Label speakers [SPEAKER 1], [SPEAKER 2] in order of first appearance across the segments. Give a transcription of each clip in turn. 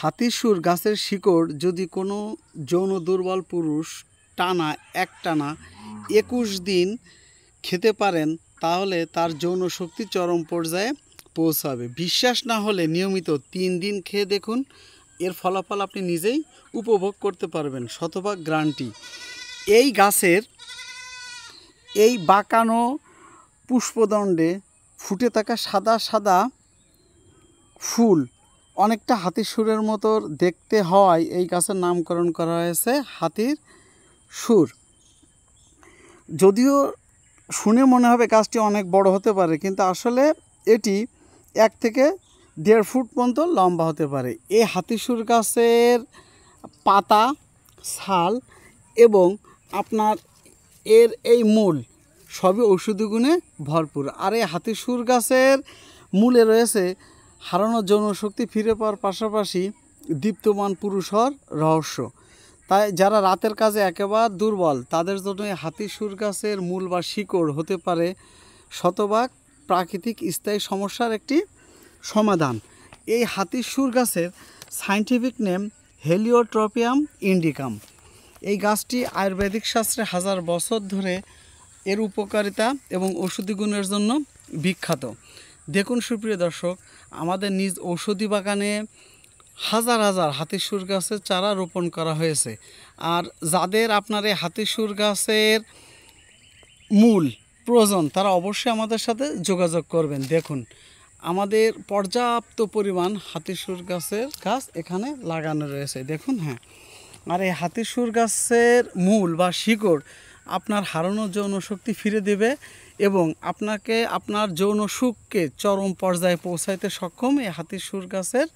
[SPEAKER 1] হাতিসুর গাছের শিকড় যদি কোনো যৌন দুর্বল পুরুষ একটানা 21 দিন খেতে পারেন তাহলে তার যৌন শক্তি চরম পর্যায়ে পৌঁছাবে। বিশ্বাস না হলে নিয়মিত 3 দিন খেয়ে দেখুন, এর ফলাফল আপনি নিজেই উপভোগ করতে পারবেন, শতভাগ গ্যারান্টি। এই গাছের এই বাঁকানো পুষ্পদণ্ডে ফুটে থাকা সাদা সাদা ফুল অনেকটা হাতির সুরের মতো দেখতে হওয়ায় এই গাছের নামকরণ করা হয়েছে হাতির সুর। যদিও শুনে মনে হবে গাছটি অনেক বড় হতে পারে, কিন্তু আসলে এটি 1 থেকে 1.5 ফুট পর্যন্ত লম্বা হতে পারে। এই হাতিসুর গাছের পাতা, ছাল এবং আপনার এই মূল সবই ঔষধি গুণে ভরপুর। আর এই হাতিসুর গাছের মূলে রয়েছে হারানো যৌনশক্তি ফিরে পাওয়ার পাশাপাশি দীপ্তমান পুরুষ হওয়ার রহস্য। তাই যারা রাতের কাজে একেবারে দুর্বল তাদের জন্য এই হাতিসুর গাছের মূল বা শিকড় হতে পারে শতভাগ প্রাকৃতিক স্থায়ী সমস্যার একটি সমাধান। এই হাতিসুর গাছের সায়েন্টিফিক নেম হেলিওট্রপিয়াম ইন্ডিকাম। এই গাছটি আয়ুর্বেদিক শাস্ত্রে 1000 বছর ধরে এর উপকারিতা এবং ঔষধি গুণের জন্য বিখ্যাত। দেখুন সুপ্রিয় দর্শক, আমাদের নিজ ঔষধি বাগানে হাজার হাজার হাতিসুর গাছের চারা রোপণ করা হয়েছে। আর যাদের আপনার এই হাতিসুর গাছের মূল প্রয়োজন তারা অবশ্যই আমাদের সাথে যোগাযোগ করবেন। দেখুন আমাদের পর্যাপ্ত পরিমাণ হাতিসুর গাছ এখানে লাগানো রয়েছে, দেখুন। হ্যাঁ, আর এই হাতিসুর গাছের মূল বা শিকড় আপনার হারানো যৌন শক্তি ফিরে দেবে এবং আপনাকে আপনার যৌন সুখকে চরম পর্যায়ে পৌঁছাইতে সক্ষম এই হাতিসুর গাছের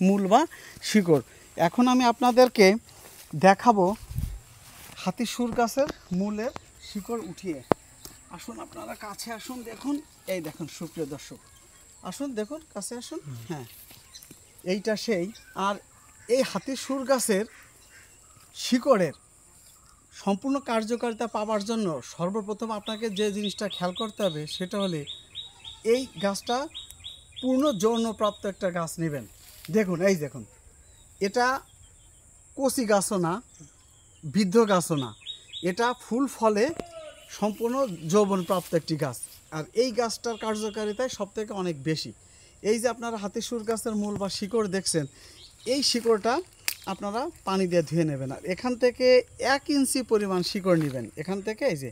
[SPEAKER 1] মূল বা শিকড়। এখন আমি আপনাদেরকে দেখাবো হাতিসুর গাছের মূলের শিকড় উঠিয়ে। আসুন আপনারা কাছে আসুন, দেখুন। এই দেখুন সুপ্রিয় দর্শক, আসুন দেখুন, কাছে আসুন। হ্যাঁ, এইটা সেই। আর এই হাতিসুর গাছের শিকড়ের সম্পূর্ণ কার্যকারিতা পাওয়ার জন্য সর্বপ্রথম আপনাকে যে জিনিসটা খেয়াল করতে হবে সেটা হলে এই গাছটা পূর্ণ যৌনপ্রাপ্ত একটা গাছ নেবেন। দেখুন, এই দেখুন, এটা কচি গাছও না, বৃদ্ধ গাছও না, এটা ফুল ফলে সম্পূর্ণ যৌবনপ্রাপ্ত একটি গাছ। আর এই গাছটার কার্যকারিতায় সবথেকে অনেক বেশি। এই যে আপনারা হাতিসুর গাছের মূল বা শিকড় দেখছেন, এই শিকড়টা আপনারা পানি দিয়ে ধুয়ে নেবেন। আর এখান থেকে 1 ইঞ্চি পরিমাণ শিকড় নেবেন। এখান থেকে এই যে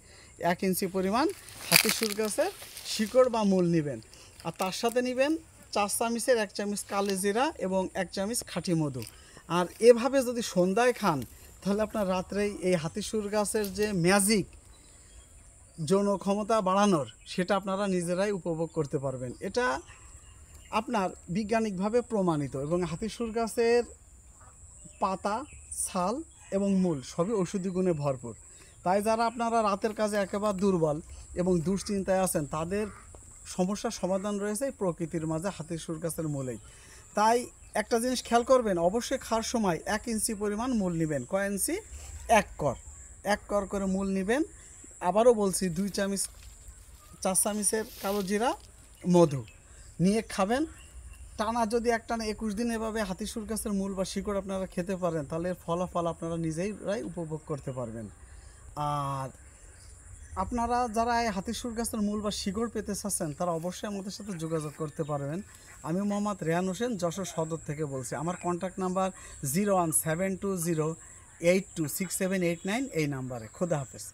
[SPEAKER 1] 1 ইঞ্চি পরিমাণ হাতিসুর গাছের শিকড় বা মূল নেবেন। আর তার সাথে নেবেন 4 চামচের 1 চামচ কালো জিরা এবং 1 চামচ খাঁটি মধু। আর এভাবে যদি সন্ধ্যায় খান তাহলে আপনার রাত্রেই এই হাতিসুর গাছের যে ম্যাজিক যৌন ক্ষমতা বাড়ানোর সেটা আপনারা নিজেরাই উপভোগ করতে পারবেন। এটা আপনার বৈজ্ঞানিকভাবে প্রমাণিত। এবং হাতিসুর গাছের পাতা, ছাল এবং মূল সবই ঔষধি গুণে ভরপুর। তাই যারা আপনারা রাতের কাজে একেবারে দুর্বল এবং দুশ্চিন্তায় আছেন তাদের সমস্যার সমাধান রয়েছে প্রকৃতির মাঝে হাতিসুর গাছের মূলেই। তাই একটা জিনিস খেয়াল করবেন, অবশ্যই খাওয়ার সময় 1 ইঞ্চি পরিমাণ মূল নেবেন। কয় ইঞ্চি? 1 কর করে মূল নেবেন। আবারও বলছি 2 চামচ 4 চামচের কালো জিরা, মধু নিয়ে খাবেন। টানা যদি একটানা 21 দিন এভাবে হাতিসুর গাছের মূল বা শিকড় আপনারা খেতে পারেন তাহলে ফলাফল আপনারা নিজেরাই উপভোগ করতে পারবেন। আর আপনারা যারা এই হাতিসুর গাছের মূল বা শিকড় পেতে চাচ্ছেন তারা অবশ্যই আমাদের সাথে যোগাযোগ করতে পারবেন। আমি মোহাম্মদ রেহান হোসেন, যশোর সদর থেকে বলছি। আমার কন্ট্যাক্ট নাম্বার 01720826789 এই নাম্বারে। খোদা হাফেজ।